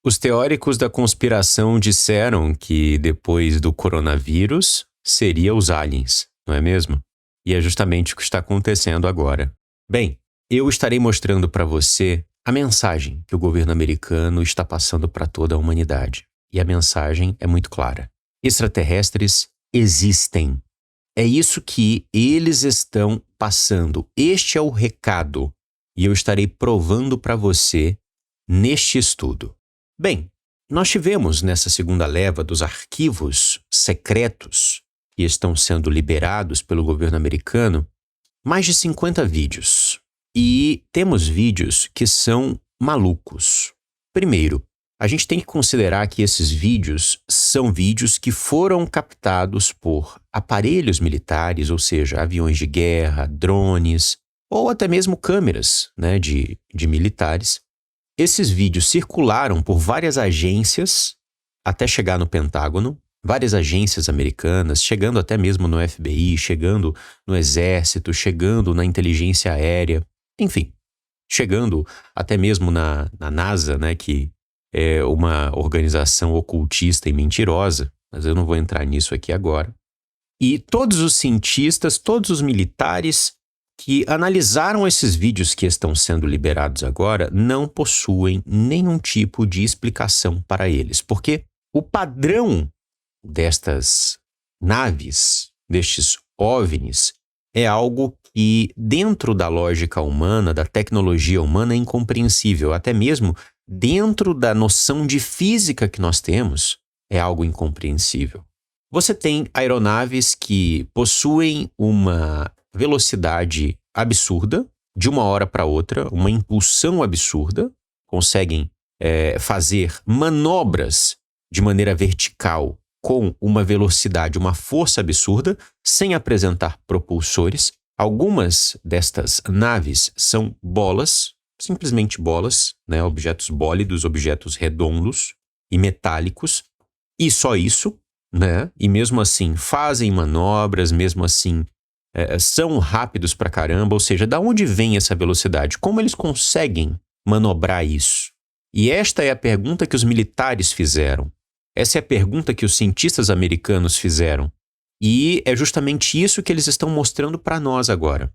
Os teóricos da conspiração disseram que depois do coronavírus seria os aliens, não é mesmo? E é justamente o que está acontecendo agora. Bem, eu estarei mostrando para você a mensagem que o governo americano está passando para toda a humanidade. E a mensagem é muito clara. Extraterrestres existem. É isso que eles estão passando. Este é o recado. E eu estarei provando para você neste estudo. Bem, nós tivemos nessa segunda leva dos arquivos secretos que estão sendo liberados pelo governo americano mais de 50 vídeos. E temos vídeos que são malucos. Primeiro, a gente tem que considerar que esses vídeos são vídeos que foram captados por aparelhos militares, ou seja, aviões de guerra, drones, ou até mesmo câmeras, de militares. Esses vídeos circularam por várias agências até chegar no Pentágono, várias agências americanas, chegando até mesmo no FBI, chegando no Exército, chegando na inteligência aérea, enfim, chegando até mesmo na NASA, que é uma organização ocultista e mentirosa, mas eu não vou entrar nisso aqui agora. E todos os cientistas, todos os militares que analisaram esses vídeos que estão sendo liberados agora não possuem nenhum tipo de explicação para eles, porque o padrão destas naves, destes OVNIs, é algo que dentro da lógica humana, da tecnologia humana, é incompreensível, até mesmo dentro da noção de física que nós temos, é algo incompreensível. Você tem aeronaves que possuem uma velocidade absurda, de uma hora para outra, uma impulsão absurda, conseguem fazer manobras de maneira vertical com uma velocidade, uma força absurda, sem apresentar propulsores. Algumas destas naves são bolas, simplesmente bolas, objetos bólidos, objetos redondos e metálicos, e só isso, e mesmo assim fazem manobras, mesmo assim são rápidos pra caramba, ou seja, da onde vem essa velocidade? Como eles conseguem manobrar isso? E esta é a pergunta que os militares fizeram. Essa é a pergunta que os cientistas americanos fizeram. E é justamente isso que eles estão mostrando para nós agora.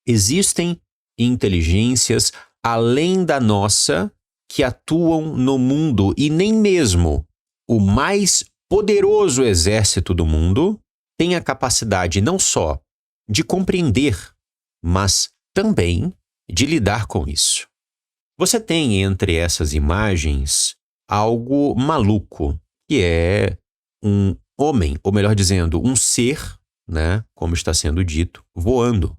Existem inteligências além da nossa que atuam no mundo e nem mesmo o mais poderoso exército do mundo tem a capacidade não só de compreender, mas também de lidar com isso. Você tem entre essas imagens algo maluco, que é um homem, ou melhor dizendo, um ser, como está sendo dito, voando.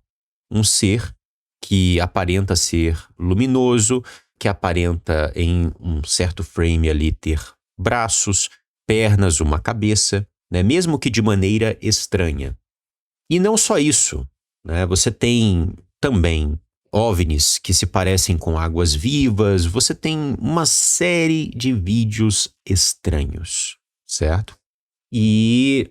Um ser que aparenta ser luminoso, que aparenta em um certo frame ali ter braços, pernas, uma cabeça, mesmo que de maneira estranha. E não só isso, você tem também OVNIs que se parecem com águas vivas, você tem uma série de vídeos estranhos, certo? E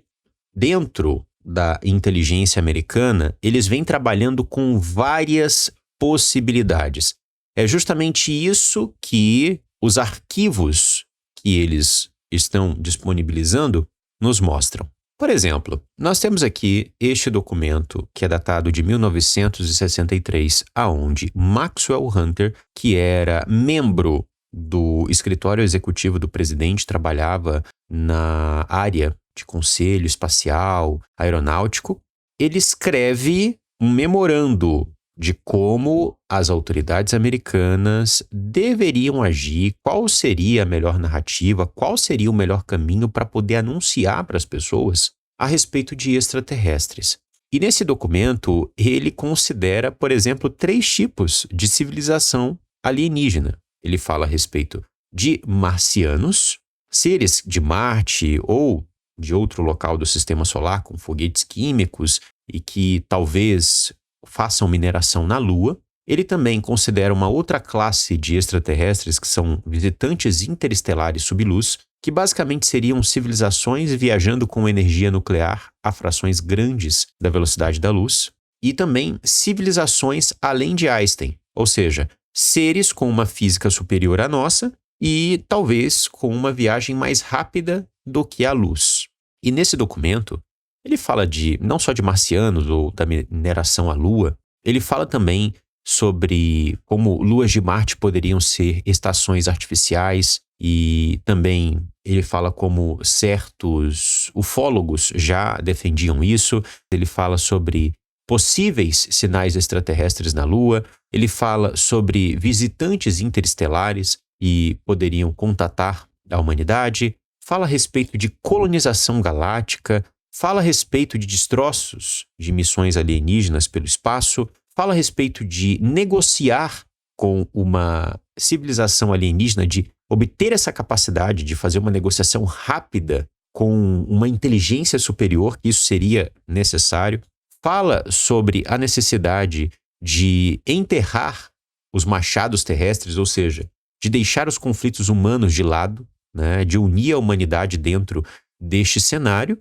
dentro da inteligência americana, eles vêm trabalhando com várias possibilidades. É justamente isso que os arquivos que eles estão disponibilizando nos mostram. Por exemplo, nós temos aqui este documento que é datado de 1963, aonde Maxwell Hunter, que era membro do escritório executivo do presidente, trabalhava na área de conselho espacial, aeronáutico, ele escreve um memorando de como as autoridades americanas deveriam agir, qual seria a melhor narrativa, qual seria o melhor caminho para poder anunciar para as pessoas a respeito de extraterrestres. E nesse documento, ele considera, por exemplo, 3 tipos de civilização alienígena. Ele fala a respeito de marcianos, seres de Marte ou de outro local do sistema solar com foguetes químicos e que talvez façam mineração na Lua. Ele também considera uma outra classe de extraterrestres que são visitantes interestelares subluz, que basicamente seriam civilizações viajando com energia nuclear a frações grandes da velocidade da luz, e também civilizações além de Einstein, ou seja, seres com uma física superior à nossa e talvez com uma viagem mais rápida do que a luz. E nesse documento, ele fala não só de marcianos ou da mineração à Lua, ele fala também sobre como luas de Marte poderiam ser estações artificiais e também ele fala como certos ufólogos já defendiam isso. Ele fala sobre possíveis sinais extraterrestres na Lua, ele fala sobre visitantes interestelares e poderiam contatar a humanidade, fala a respeito de colonização galáctica, fala a respeito de destroços de missões alienígenas pelo espaço, fala a respeito de negociar com uma civilização alienígena, de obter essa capacidade de fazer uma negociação rápida com uma inteligência superior, que isso seria necessário. Fala sobre a necessidade de enterrar os machados terrestres, ou seja, de deixar os conflitos humanos de lado, né, de unir a humanidade dentro deste cenário,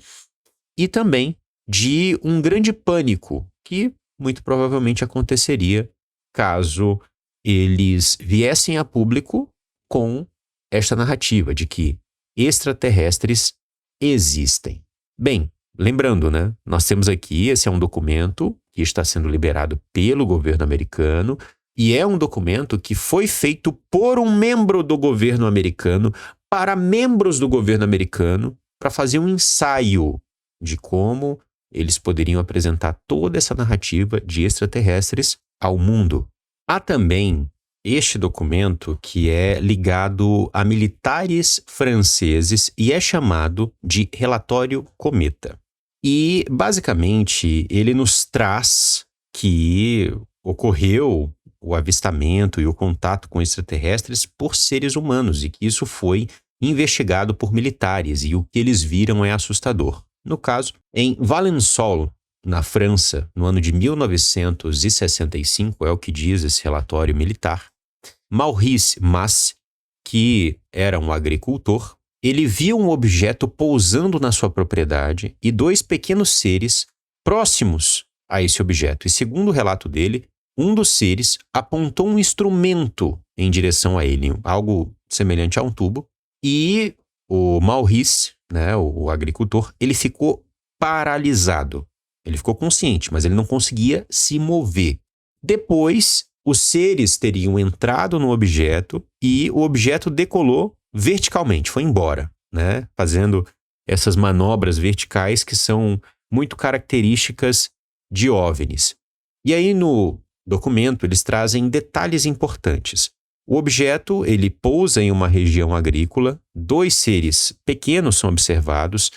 e também de um grande pânico que muito provavelmente aconteceria caso eles viessem a público com esta narrativa de que extraterrestres existem. Bem, lembrando, né? Nós temos aqui, esse é um documento que está sendo liberado pelo governo americano e é um documento que foi feito por um membro do governo americano para membros do governo americano para fazer um ensaio de como eles poderiam apresentar toda essa narrativa de extraterrestres ao mundo. Há também este documento que é ligado a militares franceses e é chamado de Relatório Cometa. E, basicamente, ele nos traz que ocorreu o avistamento e o contato com extraterrestres por seres humanos e que isso foi investigado por militares e o que eles viram é assustador. No caso, em Valençol, na França, no ano de 1965, é o que diz esse relatório militar, Maurice Masse, que era um agricultor, ele viu um objeto pousando na sua propriedade e dois pequenos seres próximos a esse objeto. E segundo o relato dele, um dos seres apontou um instrumento em direção a ele, algo semelhante a um tubo, e o Maurice, né, o agricultor, ele ficou paralisado. Ele ficou consciente, mas ele não conseguia se mover. Depois, os seres teriam entrado no objeto e o objeto decolou verticalmente, foi embora, né, fazendo essas manobras verticais que são muito características de OVNIs. E aí no documento eles trazem detalhes importantes. O objeto, ele pousa em uma região agrícola, dois seres pequenos são observados,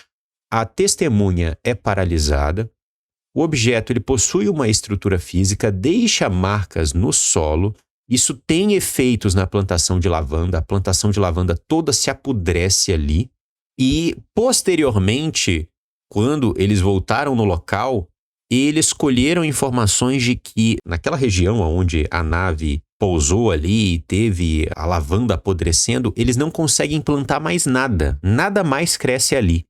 a testemunha é paralisada, o objeto ele possui uma estrutura física, deixa marcas no solo, isso tem efeitos na plantação de lavanda, a plantação de lavanda toda se apodrece ali, e posteriormente, quando eles voltaram no local, eles colheram informações de que naquela região onde a nave pousou ali e teve a lavanda apodrecendo, eles não conseguem plantar mais nada, nada mais cresce ali.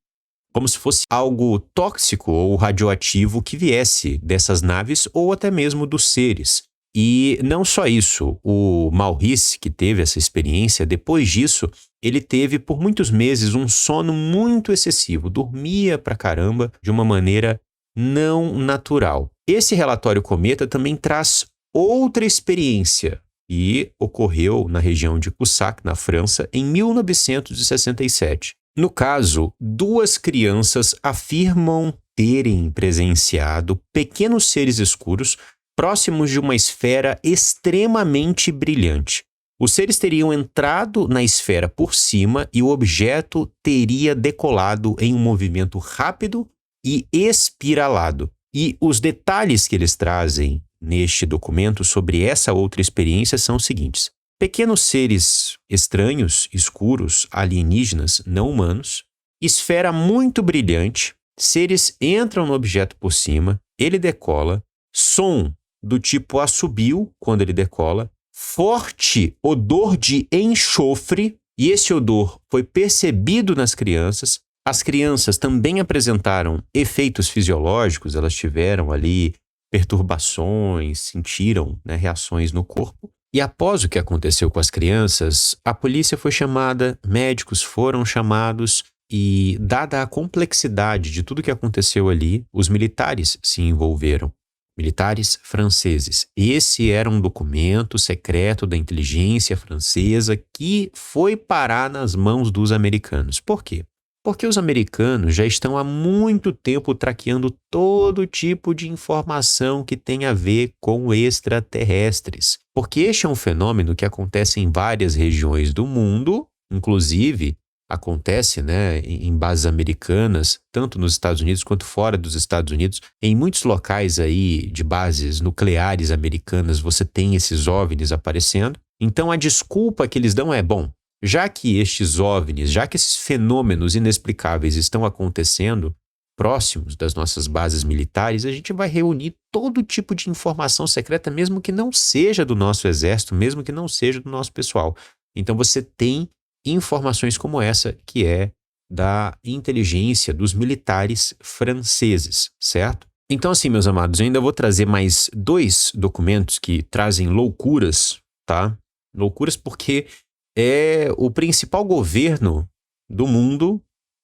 Como se fosse algo tóxico ou radioativo que viesse dessas naves ou até mesmo dos seres. E não só isso, o Maurice, que teve essa experiência, depois disso, ele teve por muitos meses um sono muito excessivo, dormia pra caramba de uma maneira não natural. Esse relatório Cometa também traz outra experiência e ocorreu na região de Cussac, na França, em 1967. No caso, duas crianças afirmam terem presenciado pequenos seres escuros próximos de uma esfera extremamente brilhante. Os seres teriam entrado na esfera por cima e o objeto teria decolado em um movimento rápido e espiralado. E os detalhes que eles trazem neste documento sobre essa outra experiência são os seguintes. Pequenos seres estranhos, escuros, alienígenas, não humanos, esfera muito brilhante, seres entram no objeto por cima, ele decola, som do tipo assobio quando ele decola, forte odor de enxofre, e esse odor foi percebido nas crianças. As crianças também apresentaram efeitos fisiológicos, elas tiveram ali perturbações, sentiram, né, reações no corpo. E após o que aconteceu com as crianças, a polícia foi chamada, médicos foram chamados e, dada a complexidade de tudo que aconteceu ali, os militares se envolveram. Militares franceses. Esse era um documento secreto da inteligência francesa que foi parar nas mãos dos americanos. Por quê? Porque os americanos já estão há muito tempo traqueando todo tipo de informação que tem a ver com extraterrestres. Porque este é um fenômeno que acontece em várias regiões do mundo, inclusive acontece, né, em bases americanas, tanto nos Estados Unidos quanto fora dos Estados Unidos. Em muitos locais aí de bases nucleares americanas você tem esses OVNIs aparecendo. Então a desculpa que eles dão é, bom, já que estes OVNIs, já que esses fenômenos inexplicáveis estão acontecendo próximos das nossas bases militares, a gente vai reunir todo tipo de informação secreta, mesmo que não seja do nosso exército, mesmo que não seja do nosso pessoal. Então você tem informações como essa, que é da inteligência dos militares franceses, certo? Então, assim, meus amados, eu ainda vou trazer mais 2 documentos que trazem loucuras, tá? Loucuras porque é o principal governo do mundo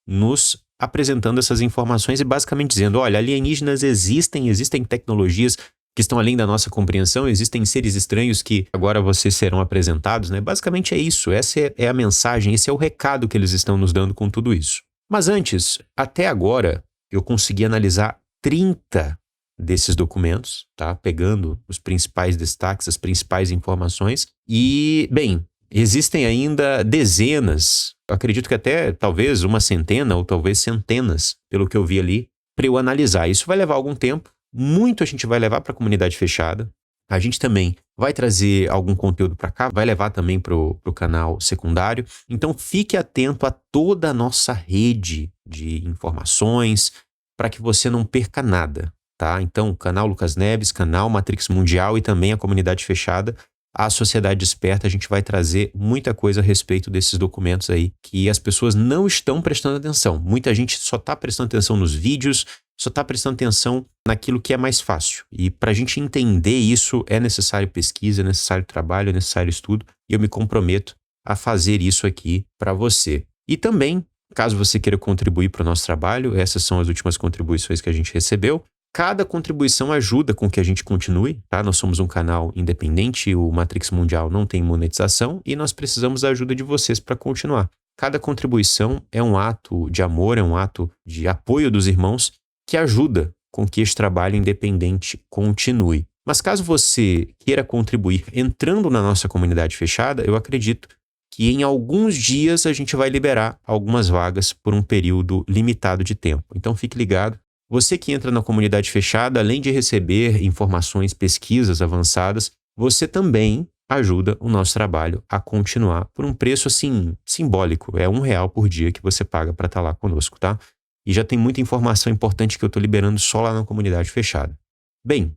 nos apresentando essas informações e basicamente dizendo, olha, alienígenas existem tecnologias que estão além da nossa compreensão, existem seres estranhos que agora vocês serão apresentados, né? Basicamente é isso, essa é a mensagem, esse é o recado que eles estão nos dando com tudo isso. Mas antes, até agora, eu consegui analisar 30 desses documentos, tá? Pegando os principais destaques, as principais informações. E, bem, existem ainda dezenas, acredito que até talvez uma centena ou talvez centenas, pelo que eu vi ali, para eu analisar. Isso vai levar algum tempo. Muito a gente vai levar para a comunidade fechada. A gente também vai trazer algum conteúdo para cá, vai levar também para o canal secundário. Então fique atento a toda a nossa rede de informações para que você não perca nada, tá? Então o canal Lucas Neves, canal Matrix Mundial e também a comunidade fechada, a Sociedade Desperta, a gente vai trazer muita coisa a respeito desses documentos aí que as pessoas não estão prestando atenção. Muita gente só está prestando atenção nos vídeos, só está prestando atenção naquilo que é mais fácil. E para a gente entender isso é necessário pesquisa, é necessário trabalho, é necessário estudo. E eu me comprometo a fazer isso aqui para você. E também, caso você queira contribuir para o nosso trabalho, essas são as últimas contribuições que a gente recebeu. Cada contribuição ajuda com que a gente continue, tá? Nós somos um canal independente, o Matrix Mundial não tem monetização e nós precisamos da ajuda de vocês para continuar. Cada contribuição é um ato de amor, é um ato de apoio dos irmãos que ajuda com que este trabalho independente continue. Mas caso você queira contribuir entrando na nossa comunidade fechada, eu acredito que em alguns dias a gente vai liberar algumas vagas por um período limitado de tempo. Então fique ligado. Você que entra na comunidade fechada, além de receber informações, pesquisas avançadas, você também ajuda o nosso trabalho a continuar por um preço assim simbólico. É R$1 por dia que você paga para estar lá conosco, tá? E já tem muita informação importante que eu estou liberando só lá na comunidade fechada. Bem,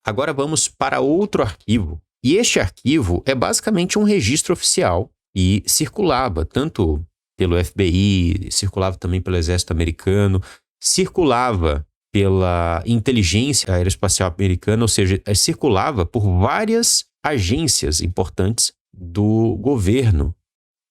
agora vamos para outro arquivo. E este arquivo é basicamente um registro oficial e circulava tanto pelo FBI, circulava também pelo Exército Americano, circulava pela inteligência aeroespacial americana, ou seja, circulava por várias agências importantes do governo.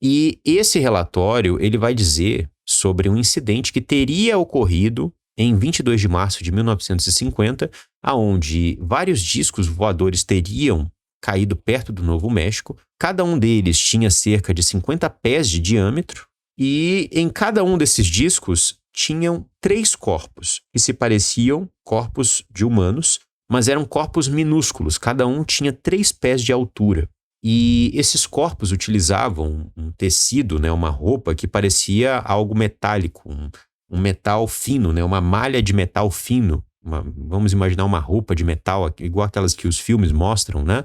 E esse relatório, ele vai dizer sobre um incidente que teria ocorrido em 22 de março de 1950, aonde vários discos voadores teriam caído perto do Novo México. Cada um deles tinha cerca de 50 pés de diâmetro e em cada um desses discos tinham 3 corpos que se pareciam corpos de humanos, mas eram corpos minúsculos. Cada um tinha 3 pés de altura. E esses corpos utilizavam um tecido, né, uma roupa que parecia algo metálico, um metal fino, né, uma malha de metal fino. Vamos imaginar uma roupa de metal, igual aquelas que os filmes mostram, né?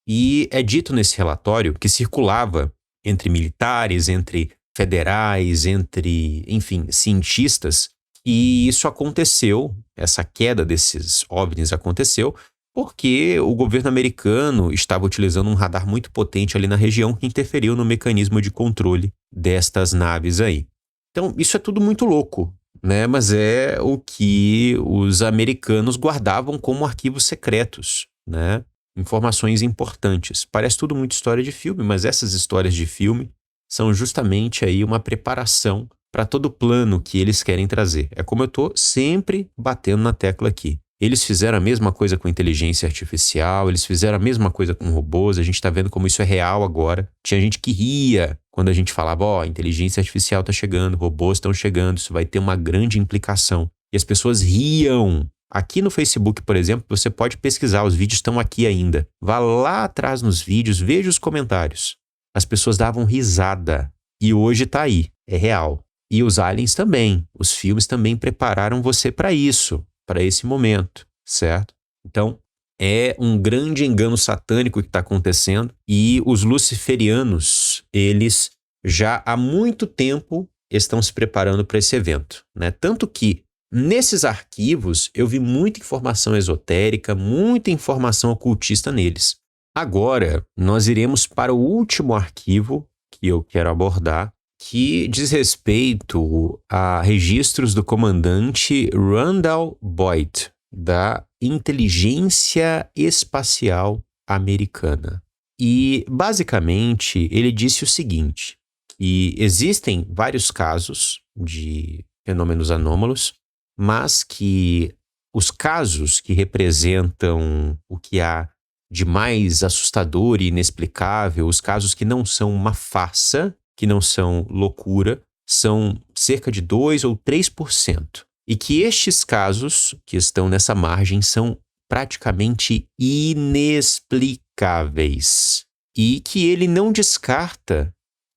E é dito nesse relatório que circulava entre militares, entre federais, entre, enfim, cientistas, e isso aconteceu, essa queda desses OVNIs aconteceu, porque o governo americano estava utilizando um radar muito potente ali na região que interferiu no mecanismo de controle destas naves aí. Então, isso é tudo muito louco, né? Mas é o que os americanos guardavam como arquivos secretos, né? informações importantes. Parece tudo muito história de filme, mas essas histórias de filme são justamente aí uma preparação para todo o plano que eles querem trazer. É como eu estou sempre batendo na tecla aqui. Eles fizeram a mesma coisa com inteligência artificial, eles fizeram a mesma coisa com robôs, a gente está vendo como isso é real agora. Tinha gente que ria quando a gente falava, ó, inteligência artificial está chegando, robôs estão chegando, isso vai ter uma grande implicação. E as pessoas riam. Aqui no Facebook, por exemplo, você pode pesquisar, os vídeos estão aqui ainda. Vá lá atrás nos vídeos, veja os comentários. As pessoas davam risada. E hoje está aí, é real. E os aliens também, os filmes também prepararam você para isso, para esse momento, certo? Então, é um grande engano satânico que está acontecendo e os luciferianos, eles já há muito tempo estão se preparando para esse evento, né? Tanto que nesses arquivos eu vi muita informação esotérica, muita informação ocultista neles. Agora, nós iremos para o último arquivo que eu quero abordar, que diz respeito a registros do comandante Randall Boyd, da Inteligência Espacial Americana. E, basicamente, ele disse o seguinte, que existem vários casos de fenômenos anômalos, mas que os casos que representam o que há de mais assustador e inexplicável, os casos que não são uma farsa, que não são loucura, são cerca de 2 ou 3%. E que estes casos que estão nessa margem são praticamente inexplicáveis. E que ele não descarta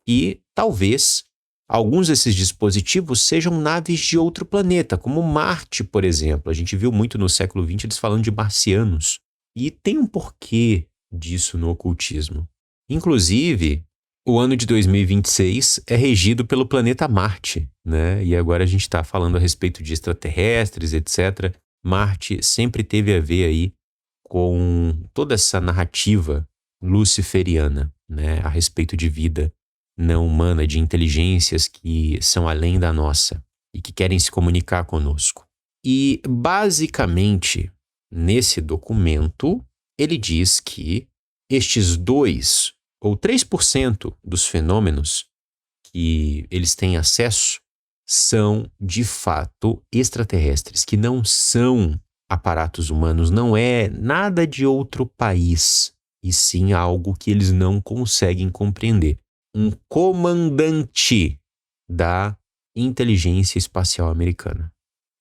que talvez alguns desses dispositivos sejam naves de outro planeta, como Marte, por exemplo. A gente viu muito no século XX eles falando de marcianos. E tem um porquê disso no ocultismo. Inclusive, o ano de 2026 é regido pelo planeta Marte, né? E agora a gente está falando a respeito de extraterrestres, etc. Marte sempre teve a ver aí com toda essa narrativa luciferiana, né? A respeito de vida não humana, de inteligências que são além da nossa e que querem se comunicar conosco. E, basicamente, nesse documento, ele diz que estes 2 ou 3% dos fenômenos que eles têm acesso são, de fato, extraterrestres, que não são aparatos humanos, não é nada de outro país, e sim algo que eles não conseguem compreender. Um comandante da inteligência espacial americana.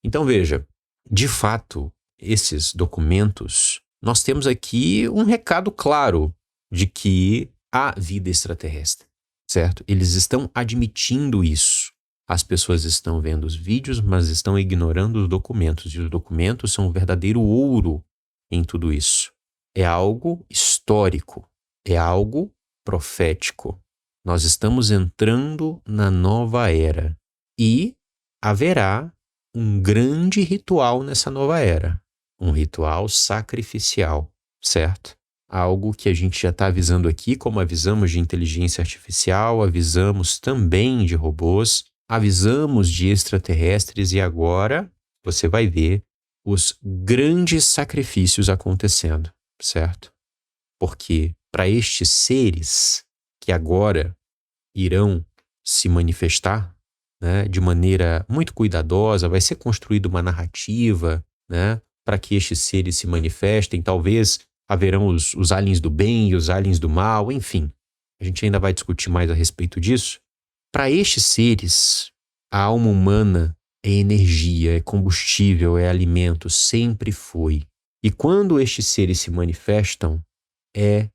Então, veja, de fato, esses documentos, nós temos aqui um recado claro de que há vida extraterrestre, certo? Eles estão admitindo isso. As pessoas estão vendo os vídeos, mas estão ignorando os documentos. E os documentos são o verdadeiro ouro em tudo isso. É algo histórico, é algo profético. Nós estamos entrando na nova era e haverá um grande ritual nessa nova era. Um ritual sacrificial, certo? Algo que a gente já está avisando aqui, como avisamos de inteligência artificial, avisamos também de robôs, avisamos de extraterrestres e agora você vai ver os grandes sacrifícios acontecendo, certo? Porque para estes seres que agora irão se manifestar, né, de maneira muito cuidadosa, vai ser construída uma narrativa, né, para que estes seres se manifestem. Talvez haverão os aliens do bem e os aliens do mal, enfim. A gente ainda vai discutir mais a respeito disso. Para estes seres, a alma humana é energia, é combustível, é alimento, sempre foi. E quando estes seres se manifestam, é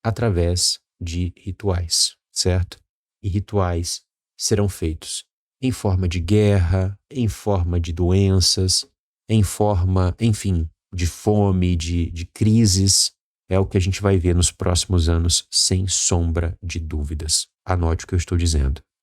através de rituais, certo? E rituais serão feitos em forma de guerra, em forma de doenças, em forma, enfim, de fome, de crises. É o que a gente vai ver nos próximos anos, sem sombra de dúvidas. Anote o que eu estou dizendo.